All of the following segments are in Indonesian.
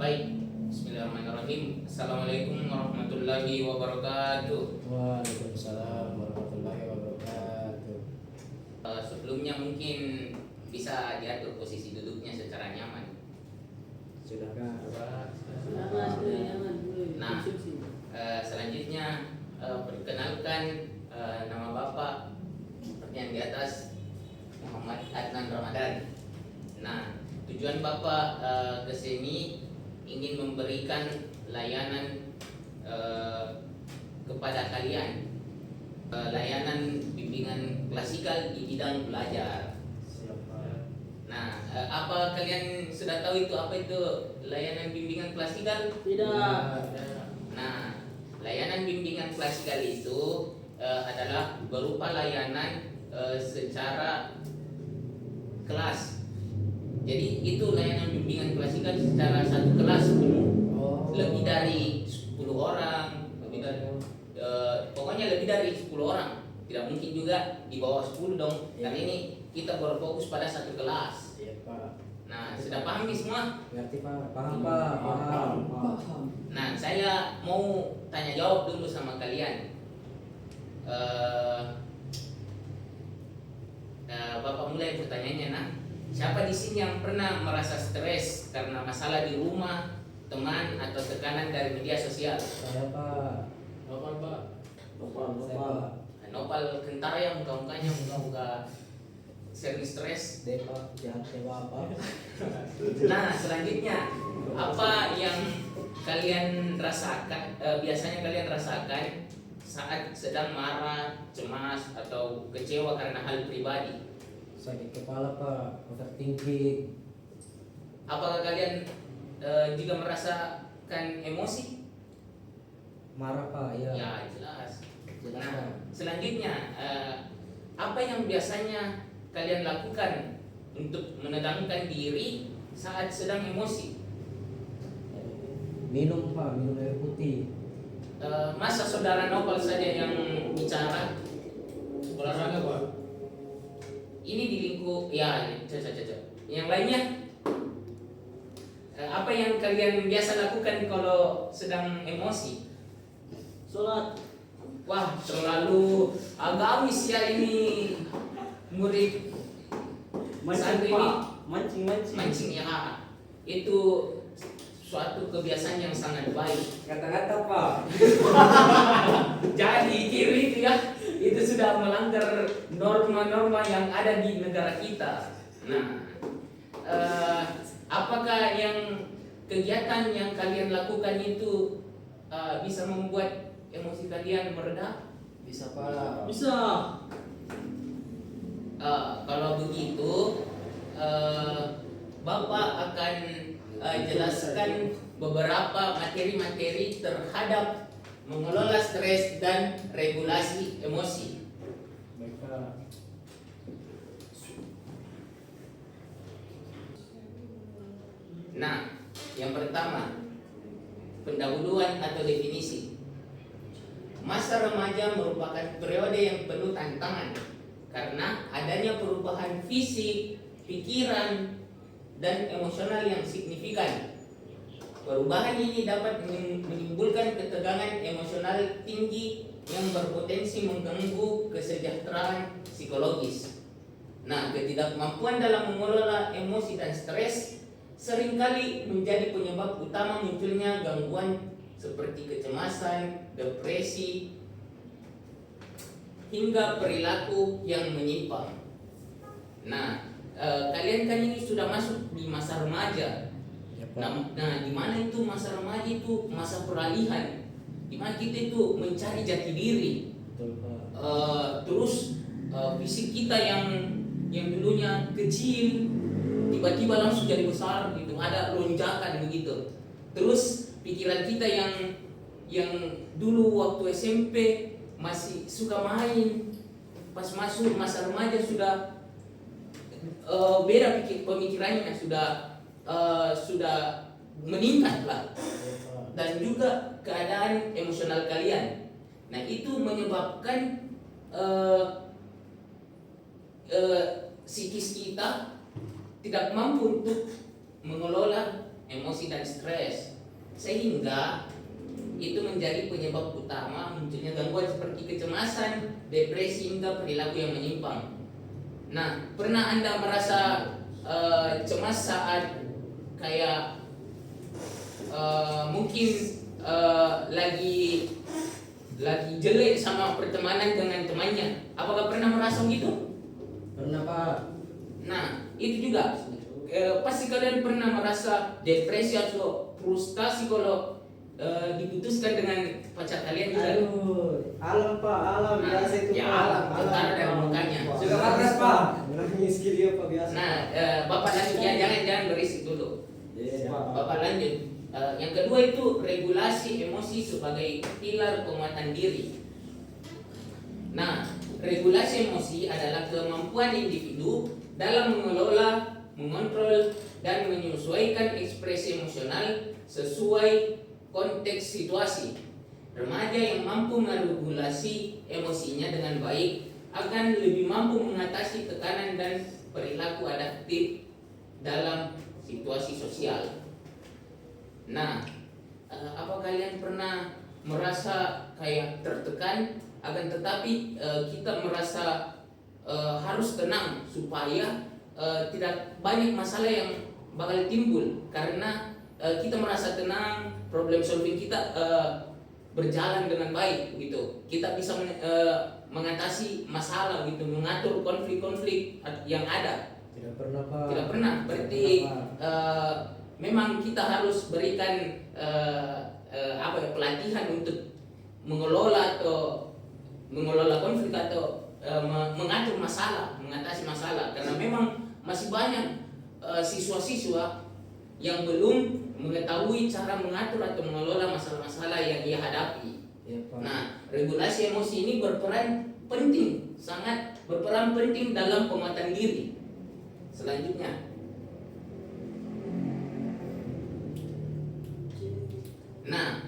Baik, Bismillahirrahmanirrahim. Assalamualaikum warahmatullahi wabarakatuh. Waalaikumsalam warahmatullahi wabarakatuh. Sebelumnya mungkin bisa diatur posisi duduknya secara nyaman. Sudahkah Pak? Nah, selanjutnya perkenalkan nama Bapak seperti yang di atas, Muhammad Adnan Ramadan. Nah, tujuan Bapak ke sini ingin memberikan layanan kepada kalian, layanan bimbingan klasikal di bidang belajar. Siapa? Nah, apa kalian sudah tahu itu apa itu layanan bimbingan klasikal? Tidak. Nah, layanan bimbingan klasikal itu adalah berupa layanan secara kelas. Jadi itu layanan bimbingan klasikal secara satu kelas penuh, lebih dari 10 orang, pokoknya lebih dari 10 orang. Tidak mungkin juga di bawah 10 dong. Karena ini kita berfokus pada satu kelas. Iya Pak. Nah, sudah paham nih semua? Ngerti Pak? Paham Pak? Paham. Nah, saya mau tanya jawab dulu sama kalian. Bapak mulai pertanyaannya, nah. Siapa di sini yang pernah merasa stres karena masalah di rumah, teman atau tekanan dari media sosial? Saya Pak. Bapak, Pak. Saya Pak. Nopal kentara ya muka-mukanya, muka-muka sering stres. Dewa, jahat dewa apa? Nah, selanjutnya apa yang kalian rasakan, biasanya kalian rasakan saat sedang marah, cemas atau kecewa karena hal pribadi? Sakit kepala Pak, overthinking. Apakah kalian juga merasakan emosi? Marah Pak, ya. Ya, jelas. Jelas Nah, Pak. selanjutnya apa yang biasanya kalian lakukan untuk menenangkan diri saat sedang emosi? Minum Pak, minum air putih. Masa saudara Nopal saja yang bicara? Olahraga, Pak. Ini di lingkup ya, yang lainnya apa yang kalian biasa lakukan kalau sedang emosi? Sholat. Wah, terlalu agamis ya ini murid Mancing, ini. Pak. Mancing. Mancing ya, itu suatu kebiasaan yang sangat baik. Kata-kata Pak. Jadi kiri itu ya, itu sudah melanggar norma-norma yang ada di negara kita. Nah, apakah yang kegiatan yang kalian lakukan itu bisa membuat emosi kalian mereda? Bisa Pak. Bisa. Kalau begitu, Bapak akan jelaskan beberapa materi-materi terhadap mengelola stres dan regulasi emosi. Baik Pak. Nah, yang pertama, pendahuluan atau definisi. Masa remaja merupakan periode yang penuh tantangan karena adanya perubahan fisik, pikiran, dan emosional yang signifikan. Perubahan ini dapat menimbulkan ketegangan emosional tinggi yang berpotensi mengganggu kesejahteraan psikologis. Nah, ketidakmampuan dalam mengelola emosi dan stres seringkali menjadi penyebab utama munculnya gangguan seperti kecemasan, depresi, hingga perilaku yang menyimpang. Nah, kalian kan ini sudah masuk di masa remaja. Ya Pak. Nah, di mana itu masa remaja itu masa peralihan, di mana kita itu mencari jati diri. Betul Pak. Terus fisik kita yang dulunya kecil tiba-tiba langsung jadi besar gitu, ada lonjakan begitu. Terus pikiran kita yang dulu waktu SMP masih suka main, pas masuk masa remaja sudah beda pemikirannya, sudah meningkat lah. Dan juga keadaan emosional kalian. Nah, itu menyebabkan psikis kita tidak mampu untuk mengelola emosi dan stres, sehingga itu menjadi penyebab utama munculnya gangguan seperti kecemasan, depresi hingga perilaku yang menyimpang. Nah, pernah Anda merasa cemas saat kayak mungkin lagi jelek sama pertemanan dengan temannya? Apakah pernah merasa gitu? Pernah Pak. Nah, itu juga pasti kalian pernah merasa depresi atau frustasi kalau diputuskan dengan pacar kalian juga. Aduh, alam Pak, alam Nah, biasa itu ya Pak. alam, tentara dari mukanya. Suka matras Pak. Nangis dia Pak biasa. Nah, Bapak lanjut ya, jangan berisik dulu. Iya, Pak. Bapak lanjut. Yang kedua itu regulasi emosi sebagai pilar penguatan diri. Nah, regulasi emosi adalah kemampuan individu dalam mengelola, mengontrol, dan menyesuaikan ekspresi emosional sesuai konteks situasi. Remaja yang mampu meregulasi emosinya dengan baik akan lebih mampu mengatasi tekanan dan perilaku adaptif dalam situasi sosial. Nah, apa kalian pernah merasa kayak tertekan, akan tetapi kita merasa harus tenang supaya tidak banyak masalah yang bakal timbul karena kita merasa tenang, problem solving kita berjalan dengan baik gitu. Kita bisa mengatasi masalah gitu, mengatur konflik-konflik yang ada. Tidak pernah Pak. Tidak pernah. Berarti memang kita harus berikan pelatihan untuk mengelola konflik atau mengatur masalah, mengatasi masalah, karena memang masih banyak siswa-siswa yang belum mengetahui cara mengatur atau mengelola masalah-masalah yang ia hadapi. Iya, Pak. Nah, regulasi emosi ini berperan penting, sangat berperan penting dalam penguatan diri. Selanjutnya, nah,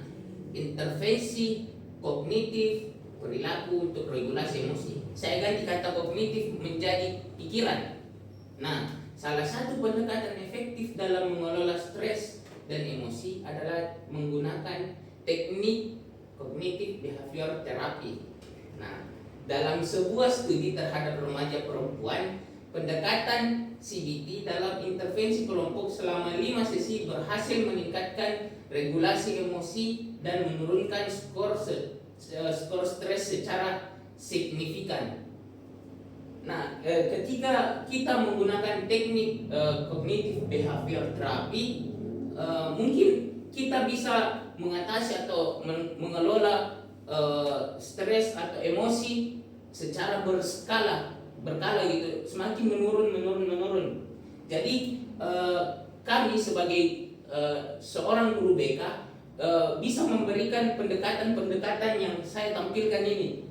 intervensi kognitif perilaku untuk regulasi emosi. Saya ganti kata kognitif menjadi pikiran. Nah, salah satu pendekatan efektif dalam mengelola stres dan emosi adalah menggunakan teknik kognitif behavior therapy. Nah, dalam sebuah studi terhadap remaja perempuan, pendekatan CBT dalam intervensi kelompok selama 5 sesi berhasil meningkatkan regulasi emosi dan menurunkan skor stres secara signifikan. Nah, ketika kita menggunakan teknik kognitif behavior therapy, mungkin kita bisa mengatasi atau mengelola stres atau emosi secara berkala gitu, semakin menurun. Jadi kami sebagai seorang guru BK bisa memberikan pendekatan-pendekatan yang saya tampilkan ini,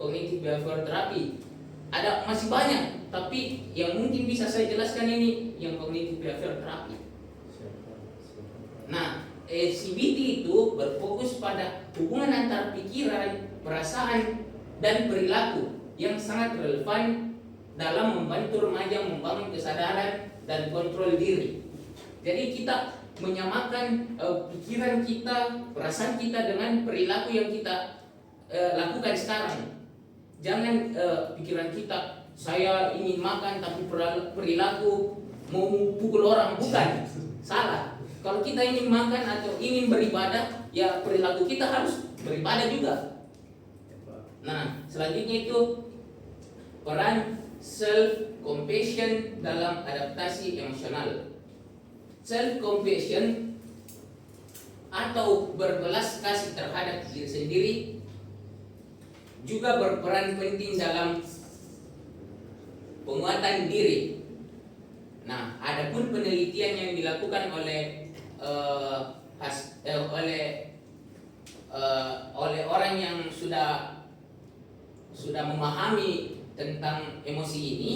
kognitif behavior therapy. Ada masih banyak, tapi yang mungkin bisa saya jelaskan ini yang kognitif behavior therapy. Nah, CBT itu berfokus pada hubungan antara pikiran, perasaan, dan perilaku yang sangat relevan dalam membantu remaja membangun kesadaran dan kontrol diri. Jadi kita menyamakan pikiran kita, perasaan kita dengan perilaku yang kita lakukan sekarang. Jangan pikiran kita, saya ingin makan tapi perilaku mau pukul orang, bukan. Salah. Kalau kita ingin makan atau ingin beribadah, ya perilaku kita harus beribadah juga. Nah, selanjutnya itu peran self compassion dalam adaptasi emosional. Self compassion atau berbelas kasih terhadap diri sendiri juga berperan penting dalam penguatan diri. Nah, adapun penelitian yang dilakukan oleh orang yang sudah memahami tentang emosi ini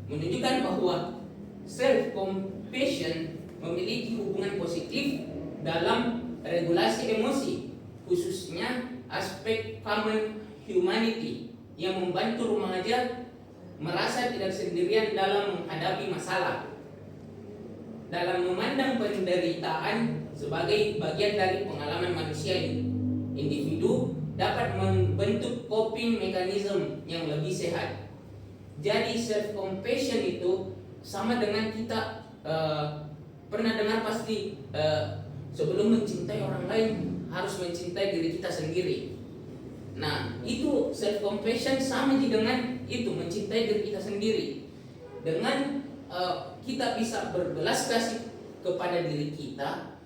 menunjukkan bahwa self compassion memiliki hubungan positif dalam regulasi emosi, khususnya aspek common humanity yang membantu remaja merasa tidak sendirian dalam menghadapi masalah. dalam memandang penderitaan sebagai bagian dari pengalaman manusia ini. Individu dapat membentuk coping mechanism yang lebih sehat. Jadi self compassion itu sama dengan kita pernah dengar pasti sebelum mencintai orang lain harus mencintai diri kita sendiri. Nah, itu self compassion sama dengan itu mencintai diri kita sendiri. Dengan kita bisa berbelas kasih kepada diri kita,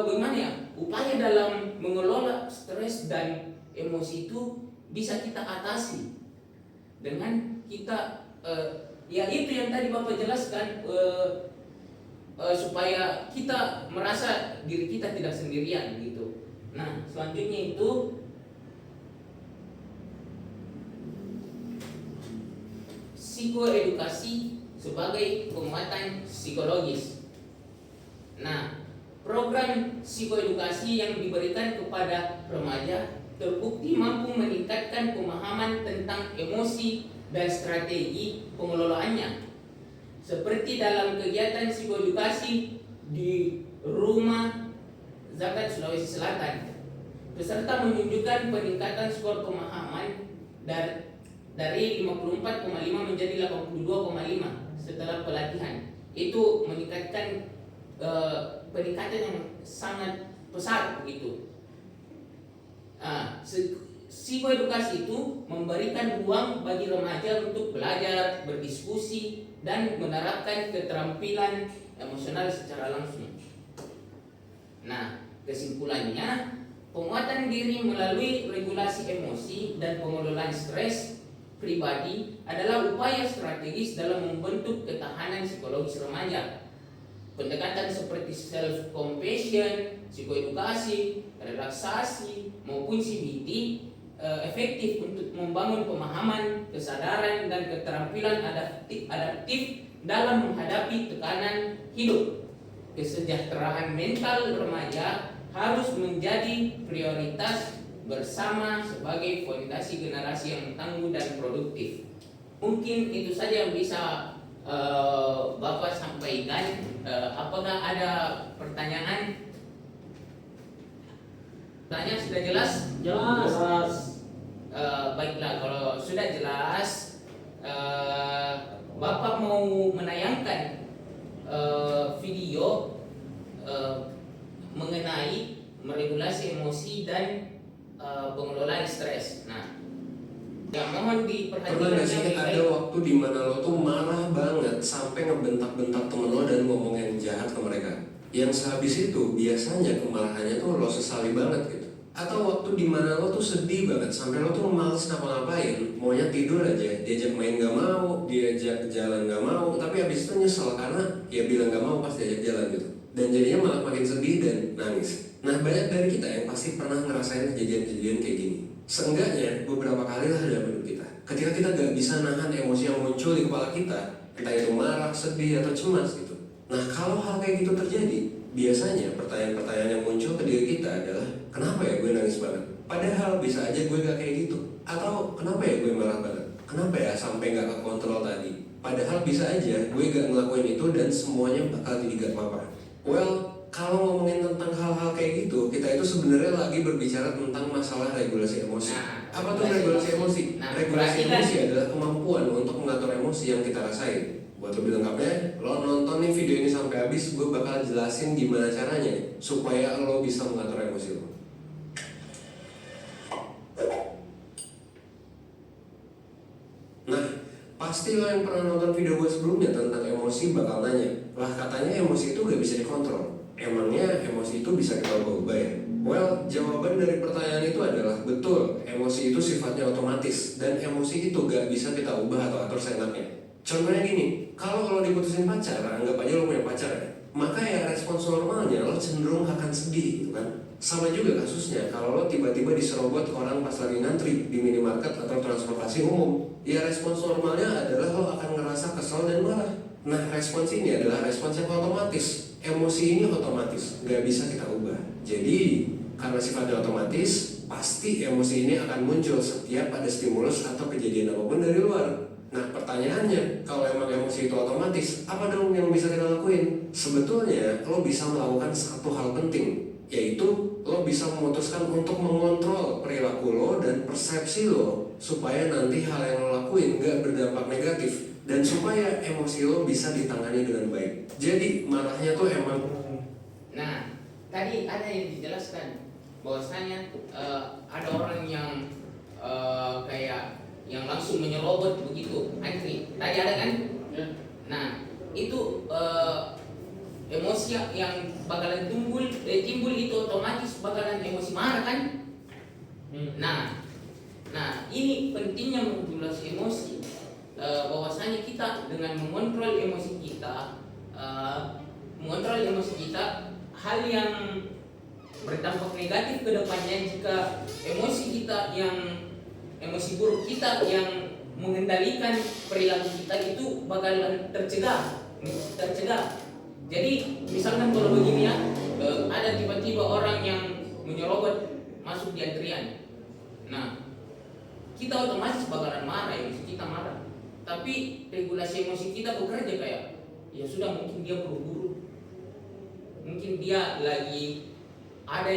bagaimana ya? Upaya dalam mengelola stres dan emosi itu bisa kita atasi dengan kita ya itu yang tadi Bapak jelaskan, supaya kita merasa diri kita tidak sendirian gitu. Nah, selanjutnya itu psikoedukasi sebagai penguatan psikologis. Nah, program psikoedukasi yang diberikan kepada remaja terbukti mampu meningkatkan pemahaman tentang emosi dan strategi pengelolaannya. Seperti dalam kegiatan psikoedukasi di Rumah Zakat Sulawesi Selatan, peserta menunjukkan peningkatan skor pemahaman dari 54,5 menjadi 82,5 setelah pelatihan. Itu meningkatkan peningkatan yang sangat pesat begitu. Psikoedukasi itu memberikan ruang bagi remaja untuk belajar, berdiskusi, dan menerapkan keterampilan emosional secara langsung. Nah, kesimpulannya, penguatan diri melalui regulasi emosi dan pengelolaan stres pribadi adalah upaya strategis dalam membentuk ketahanan psikologis remaja. Pendekatan seperti self compassion, psikoedukasi, relaksasi maupun CBT efektif untuk membangun pemahaman, kesadaran, dan keterampilan adaptif dalam menghadapi tekanan hidup. Kesejahteraan mental remaja harus menjadi prioritas bersama sebagai fondasi generasi yang tangguh dan produktif. Mungkin itu saja yang bisa Bapak sampaikan. Apakah ada pertanyaan? Pertanyaan sudah jelas? Jelas. Baiklah, kalau sudah jelas, Bapak mau menayangkan video mengenai meregulasi emosi dan pengelolaan stres. Nah, ya mohon diperhatikan. Pernah gak sih ada waktu dimana lo tuh marah banget sampai ngebentak-bentak temen lo dan ngomong yang jahat ke mereka? Yang sehabis itu biasanya kemarahannya tuh lo sesali banget gitu. Atau waktu dimana lo tuh sedih banget sampai lo tuh males ngapa-ngapain, maunya tidur aja, diajak main gak mau, diajak jalan gak mau, tapi habis itu nyesel karena ya bilang gak mau pas diajak jalan gitu. Dan jadinya malah makin sedih dan nangis. Nah, banyak dari kita yang pasti pernah ngerasain kejadian-kejadian kayak gini. Seenggaknya beberapa kali lah dalam hidup kita, ketika kita gak bisa nahan emosi yang muncul di kepala kita, entah itu marah, sedih, atau cemas gitu. Nah, kalau hal kayak gitu terjadi, biasanya pertanyaan-pertanyaan yang muncul ke diri kita adalah, kenapa ya gue nangis banget? Padahal bisa aja gue gak kayak gitu. Atau kenapa ya gue marah banget? Kenapa ya sampai gak kekontrol tadi? Padahal bisa aja gue gak ngelakuin itu dan semuanya bakal jadi gak apa-apa. Well, kalau ngomongin tentang hal-hal kayak gitu, kita itu sebenarnya lagi berbicara tentang masalah regulasi emosi. Apa tuh regulasi emosi? Regulasi emosi adalah kemampuan untuk mengatur emosi yang kita rasain. Buat lebih lengkapnya, lo nonton nih video ini sampai habis, gue bakal jelasin gimana caranya supaya lo bisa mengatur emosi lo. Nah, pasti lo yang pernah nonton video gue sebelumnya tentang emosi bakal nanya, lah katanya emosi itu gak bisa dikontrol. Emangnya emosi itu bisa kita ubah ya? Well, jawaban dari pertanyaan itu adalah betul, emosi itu sifatnya otomatis dan emosi itu gak bisa kita ubah atau atur seenaknya. Contohnya gini, kalau lo diputusin pacar, anggap aja lo punya pacar ya, maka ya respons normalnya lo cenderung akan sedih gitu kan. Sama juga kasusnya kalau lo tiba-tiba diserobot orang pas lagi ngantri di minimarket atau transportasi umum, ya respons normalnya adalah lo akan ngerasa kesel dan marah. Nah, respons ini adalah respons yang otomatis. Emosi ini otomatis, gak bisa kita ubah. Jadi, karena sifatnya otomatis, pasti emosi ini akan muncul setiap ada stimulus atau kejadian apapun dari luar. Nah pertanyaannya, kalau emang emosi itu otomatis, apa dong yang bisa kita lakuin? Sebetulnya lo bisa melakukan satu hal penting, yaitu lo bisa memutuskan untuk mengontrol perilaku lo dan persepsi lo, supaya nanti hal yang lo lakuin gak berdampak negatif, dan supaya emosi lo bisa ditangani dengan baik. Jadi marahnya tuh emang. Nah, tadi ada yang dijelaskan bahwasanya ada orang yang kayak yang langsung menyerobot begitu, antri. Tadi ada kan? Ya. Nah, itu emosi yang bakalan timbul itu otomatis bakalan emosi marah kan? Nah, ini pentingnya meregulasi emosi. Bahwasanya kita dengan mengontrol emosi kita, hal yang berdampak negatif ke depannya jika emosi buruk kita yang mengendalikan perilaku kita itu bakalan tercegah. Jadi misalkan kalau begini ya, ada tiba-tiba orang yang menyerobot masuk di antrian. Nah, kita otomatis bakalan marah, emosi kita marah. Tapi regulasi emosi kita bekerja kayak, ya sudah, mungkin dia buru-buru, mungkin dia lagi ada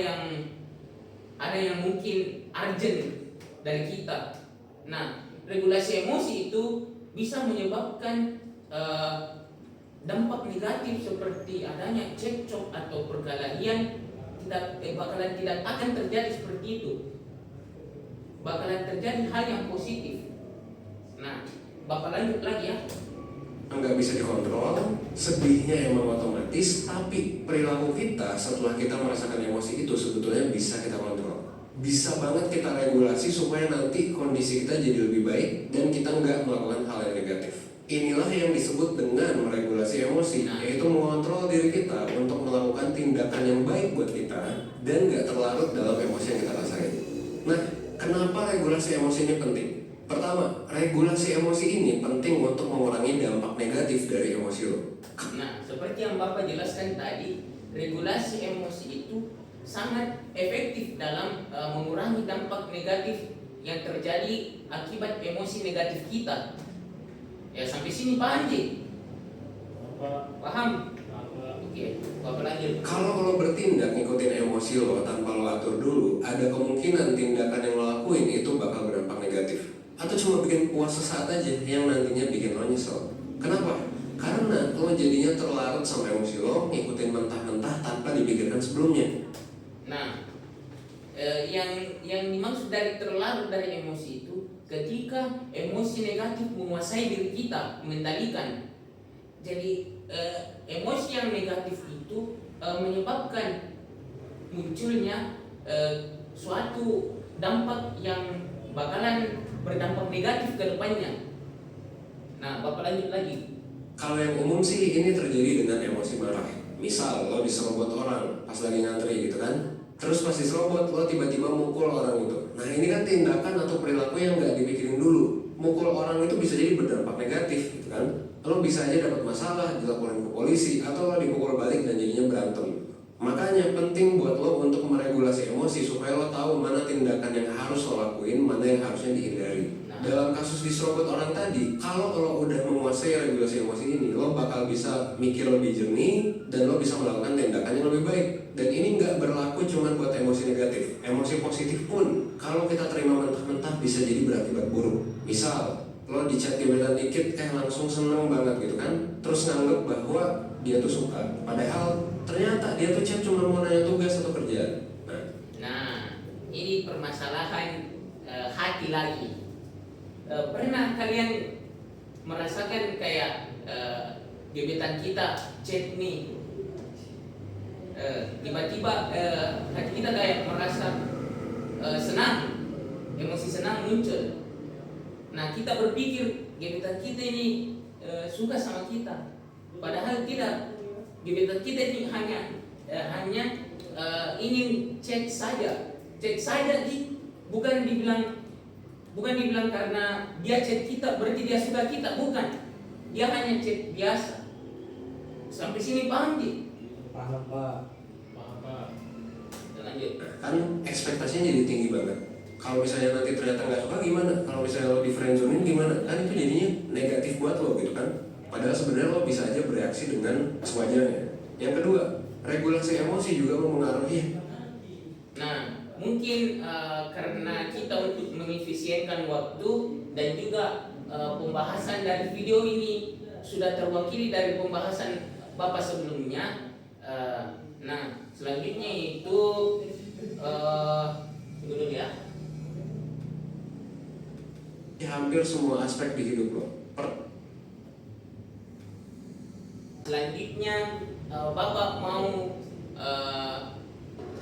yang mungkin urgent dari kita. Nah, regulasi emosi itu bisa menyebabkan dampak negatif seperti adanya cekcok atau perkelahian bakalan tidak akan terjadi seperti itu. Bakalan terjadi hal yang positif. Nah, Bapak lanjut lagi ya. Nggak bisa dikontrol, sedihnya emang otomatis, tapi perilaku kita setelah kita merasakan emosi itu sebetulnya bisa kita kontrol. Bisa banget kita regulasi supaya nanti kondisi kita jadi lebih baik dan kita nggak melakukan hal yang negatif. Inilah yang disebut dengan meregulasi emosi, yaitu mengontrol diri kita untuk melakukan tindakan yang baik buat kita dan nggak terlarut dalam emosi yang kita rasain. Nah, kenapa regulasi emosi ini penting? Pertama, regulasi emosi ini penting untuk mengurangi dampak negatif dari emosi lo. Nah, seperti yang Bapak jelaskan tadi, regulasi emosi itu sangat efektif dalam mengurangi dampak negatif yang terjadi akibat emosi negatif kita. Ya, sampai sini paham Ji? Paham? Oke, Bapak lanjut. Kalau lo bertindak ngikutin emosi lo tanpa lo atur dulu, ada kemungkinan tindakan yang lo lakuin itu bakal berdampak negatif. Atau cuma bikin puas sesaat aja yang nantinya bikin lo nyesel. Kenapa? Karena lo jadinya terlarut sama emosi lo, ngikutin mentah-mentah tanpa dipikirkan sebelumnya. Nah, yang dimaksud dari terlarut dari emosi itu ketika emosi negatif menguasai diri kita, mengendalikan. Jadi emosi yang negatif itu menyebabkan munculnya suatu dampak yang bakalan berdampak negatif ke depannya. Nah, Bapak lanjut lagi. Kalau yang umum sih ini terjadi dengan emosi marah. Misal lo diserobot orang pas lagi ngantri gitu kan, terus pas diserobot lo tiba-tiba mukul orang itu. Nah ini kan tindakan atau perilaku yang nggak dipikirin dulu. Mukul orang itu bisa jadi berdampak negatif gitu kan. Lo bisa aja dapat masalah, dilaporin ke polisi, atau lo dipukul balik dan jadinya berantem. Makanya penting buat lo untuk meregulasi emosi supaya lo tahu mana tindakan yang harus lo lakuin, mana yang harusnya dihindari. Dalam kasus diserobot orang tadi, kalau lo udah menguasai regulasi emosi ini, lo bakal bisa mikir lebih jernih dan lo bisa melakukan tindakan yang lebih baik. Dan ini nggak berlaku cuma buat emosi negatif, emosi positif pun kalau kita terima mentah-mentah bisa jadi berakibat buruk. Misal lo di chat gebetan dikit langsung seneng banget gitu kan, terus nganggep bahwa dia tuh suka, padahal ternyata dia tuh chat cuma mau nanya tugas atau kerjaan. Nah, ini permasalahan hati lagi. Pernah kalian merasakan kayak gebetan kita chat nih, tiba-tiba hati kita kayak merasa senang, emosi senang muncul. Nah, kita berpikir gebetan kita ini suka sama kita, padahal tidak. Gebetan kita ini hanya ingin chat saja, bukan dibilang karena dia chat kita berarti dia suka kita, bukan. Dia hanya chat biasa. Sampai sini paham Di? Paham Pak. Lanjut. Kan ekspektasinya jadi tinggi banget. Kalau misalnya nanti ternyata nggak suka gimana? Kalau misalnya lo di friendzonin gimana? Kan itu jadinya negatif buat lo gitu kan. Padahal sebenarnya lo bisa aja bereaksi dengan sewajarnya. Yang kedua, regulasi emosi juga mempengaruhi. Nah, mungkin karena kita untuk mengefisienkan waktu dan juga pembahasan dari video ini sudah terwakili dari pembahasan Bapak sebelumnya. Nah, selanjutnya itu dulu ya. Hampir semua aspek di hidup lo. Selanjutnya Bapak mau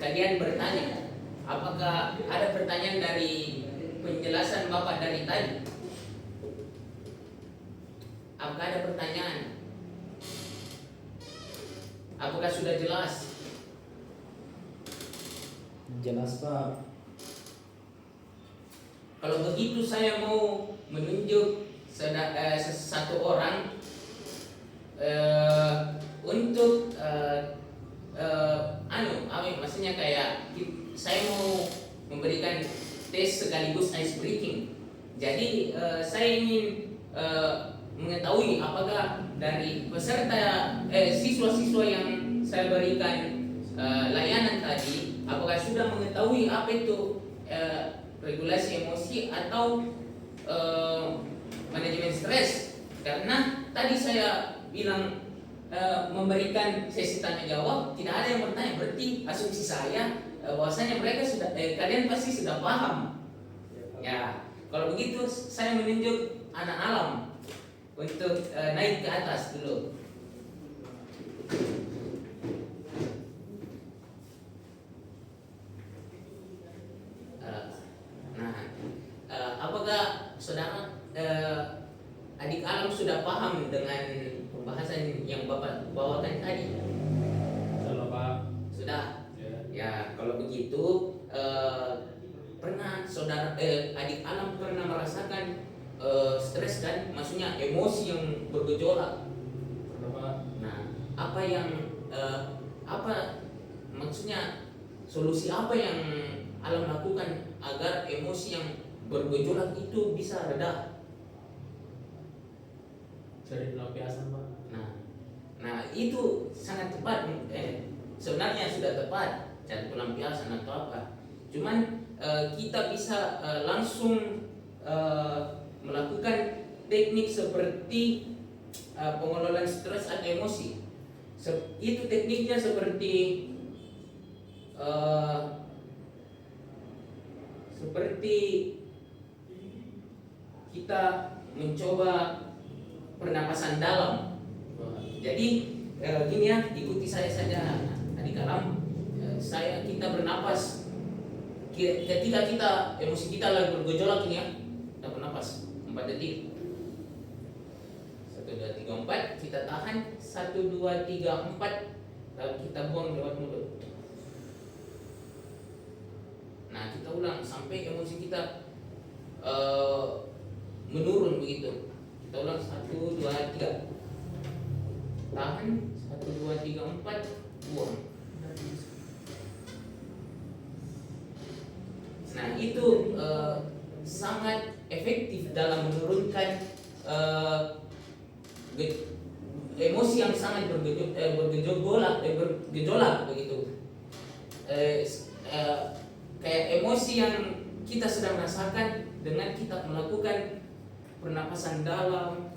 kalian bertanya, apakah ada pertanyaan dari penjelasan Bapak dari tadi? Apakah ada pertanyaan? Apakah sudah jelas? Jelas Pak. Kalau begitu saya mau menunjuk satu orang untuk maksudnya kayak saya mau memberikan tes sekaligus ice breaking. Jadi saya ingin mengetahui apakah dari peserta siswa-siswa yang saya berikan layanan tadi, apakah sudah mengetahui apa itu regulasi emosi atau manajemen stres. Karena tadi saya bilang memberikan sesi tanya jawab, tidak ada yang bertanya, berarti asumsi saya bahwasanya mereka sudah kalian pasti sudah paham. Ya, kalau begitu saya menunjuk anak alam untuk naik ke atas dulu. Apakah saudara adik alam sudah paham dengan pembahasan yang Bapak bawakan tadi? Salah Pak. Sudah. Ya, kalau begitu pernah saudara adik alam pernah merasakan stres kan? Maksudnya emosi yang bergejolak. Pernah Pak. Nah, apa yang maksudnya solusi apa yang alam lakukan agar emosi yang bergejolak itu bisa reda? Cari pelampiasan Pak. Nah itu sangat tepat. Sebenarnya sudah tepat cari pelampiasan atau apa. Cuman kita bisa langsung melakukan teknik seperti pengelolaan stres atau emosi. Itu tekniknya seperti kita mencoba pernapasan dalam. Jadi gini ya, ikuti saya saja adik alam. Kita bernapas. Ketika kita emosi kita lagi bergejolak ini ya, kita bernapas 4 detik. 1, 2, 3, 4. Kita tahan 1, 2, 3, 4. Lalu kita buang lewat mulut. Nah, kita ulang sampai emosi kita menurun begitu. Kita ulang 1, 2, 3. Tahan 1, 2, 3, 4, buang. Nah, itu sangat efektif dalam menurunkan emosi yang sangat bergejolak begitu. Kayak emosi yang kita sedang rasakan dengan kita melakukan pernapasan dalam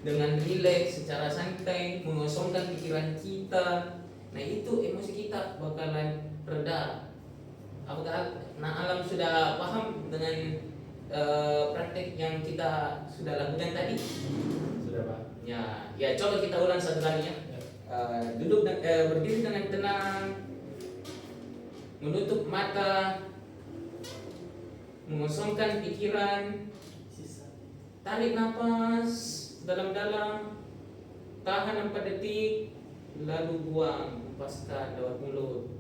dengan rileks secara santai, mengosongkan pikiran kita. Nah, itu emosi kita bakalan reda. Apakah alam sudah paham dengan praktek yang kita sudah lakukan tadi? Sudah Pak. Ya coba kita ulang satu kali ya. Duduk berdiri dengan tenang, menutup mata, mengosongkan pikiran, tarik nafas dalam-dalam, tahan 4 detik, lalu buang, lepaskan lewat mulut.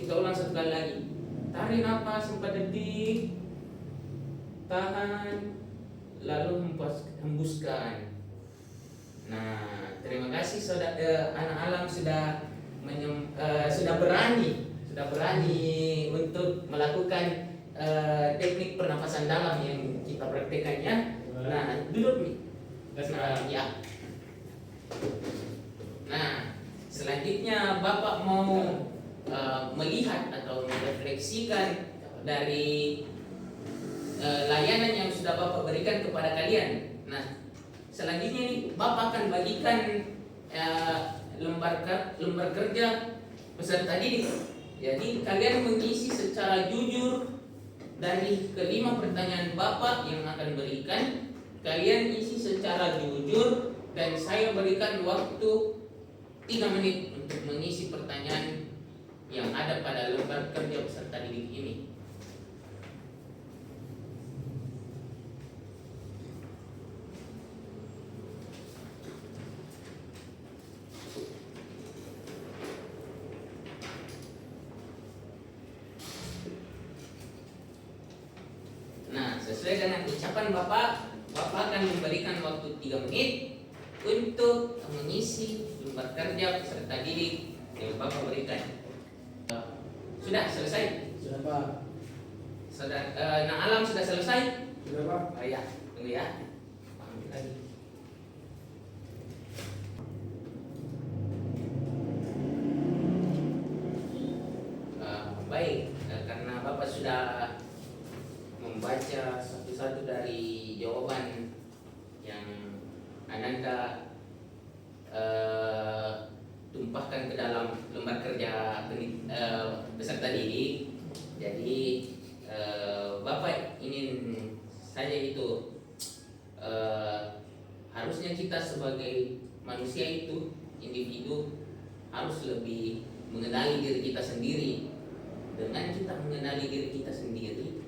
Kita ulang satu kali lagi. Tarik nafas 4 detik, tahan, lalu hembuskan. Nah, terima kasih saudara anak alam sudah sudah berani untuk melakukan teknik pernafasan dalam yang kita praktekannya. Nah, duduk nih. Nah, ya. Nah, selanjutnya Bapak mau melihat atau merefleksikan dari layanan yang sudah Bapak berikan kepada kalian. Nah, selanjutnya nih Bapak akan bagikan lembar kerja peserta didik. Jadi kalian mengisi secara jujur dari kelima pertanyaan Bapak yang akan berikan. Kalian isi secara jujur dan saya berikan waktu 3 menit untuk mengisi pertanyaan yang ada pada lembar kerja peserta didik ini. Nah, sesuai dengan ucapan Bapak akan memberikan waktu 3 menit untuk mengisi lembar kerja peserta didik yang Bapak berikan. Sudah selesai? Sudah Pak. Nah, Alam sudah selesai? Sudah Pak. Oh ya, tunggu ya. Ambil lagi. Baik, karena Bapak sudah membaca satu-satu dari jawaban yang Ananda tumpahkan ke dalam lembar kerja peserta didik. Jadi Bapak ingin saja itu harusnya kita sebagai manusia itu, individu, harus lebih mengenali diri kita sendiri. Dengan kita mengenali diri kita sendiri,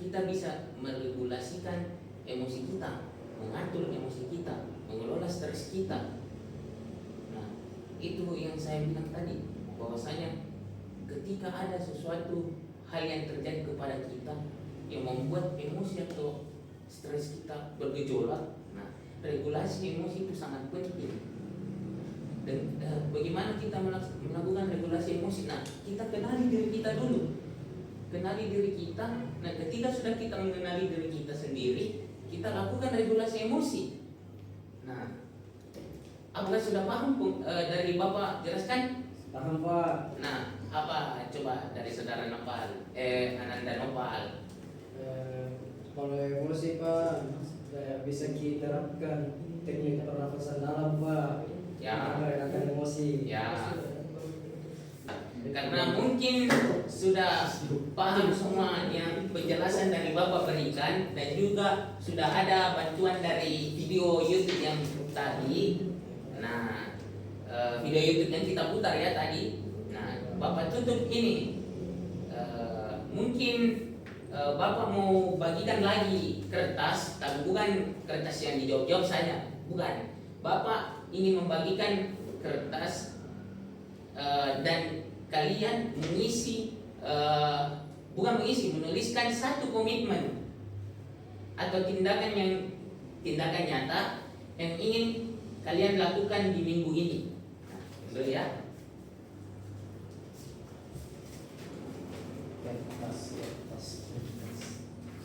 kita bisa meregulasikan emosi kita, mengatur emosi kita, mengelola stres kita. Nah, itu yang saya bilang tadi, bahwasanya ketika ada sesuatu hal yang terjadi kepada kita yang membuat emosi atau stres kita bergejolak, nah, regulasi emosi itu sangat penting. Dan bagaimana kita melakukan regulasi emosi? Nah, kita kenali diri kita dulu. Kenali diri kita. Nah, ketika sudah kita mengenali diri kita sendiri, kita lakukan regulasi emosi. Nah, apakah sudah paham dari Bapak jelaskan? Paham Pak. Nah, apa coba dari saudara Nopal, Ananda Nopal? Kalau emosi Pak, bisa kita terapkan teknik pernafasan dalam Pak. Ya. Meredakan emosi. Ya. Karena mungkin sudah paham semuanya penjelasan dari Bapak berikan, dan juga sudah ada bantuan dari video YouTube yang tadi. Nah, video YouTube yang kita putar ya tadi. Nah, Bapak tutup ini. Mungkin Bapak mau bagikan lagi kertas, tapi bukan kertas yang dijawab-jawab saja, bukan. Bapak ingin membagikan kertas dan kalian mengisi, bukan mengisi, menuliskan satu komitmen atau tindakan nyata yang ingin kalian lakukan di minggu ini. Nah, betul ya.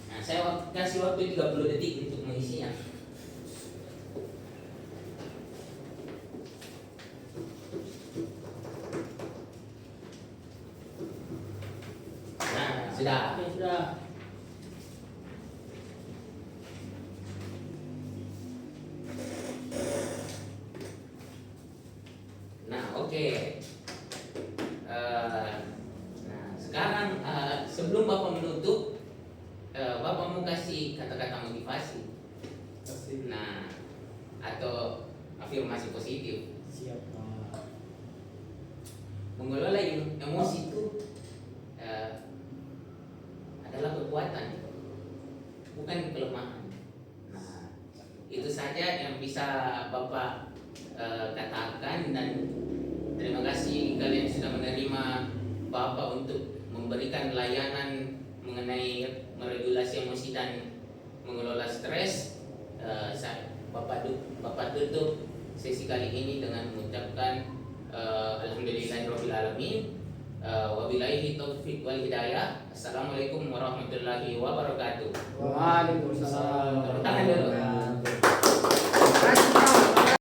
Nah, saya kasih waktu 30 detik untuk mengisinya. Nah, sudah. Sudah. Nah, oke. Nah, sekarang sebelum Bapak menutup, Bapak mau kasih kata-kata motivasi. Nah, atau afirmasi positif. Siap Pak. Mengelola emosi itu adalah kekuatan, bukan kelemahan. Nah, itu saja yang bisa Bapak katakan, dan terima kasih kalian sudah menerima Bapak untuk memberikan layanan mengenai meregulasi emosi dan mengelola stres. Bapak tutup sesi kali ini dengan mengucapkan alhamdulillahirabbil alamin. Wabillahi taufiq wal hidayah. Assalamualaikum warahmatullahi wabarakatuh. Waalaikumsalam. Tepuk tangan dulu.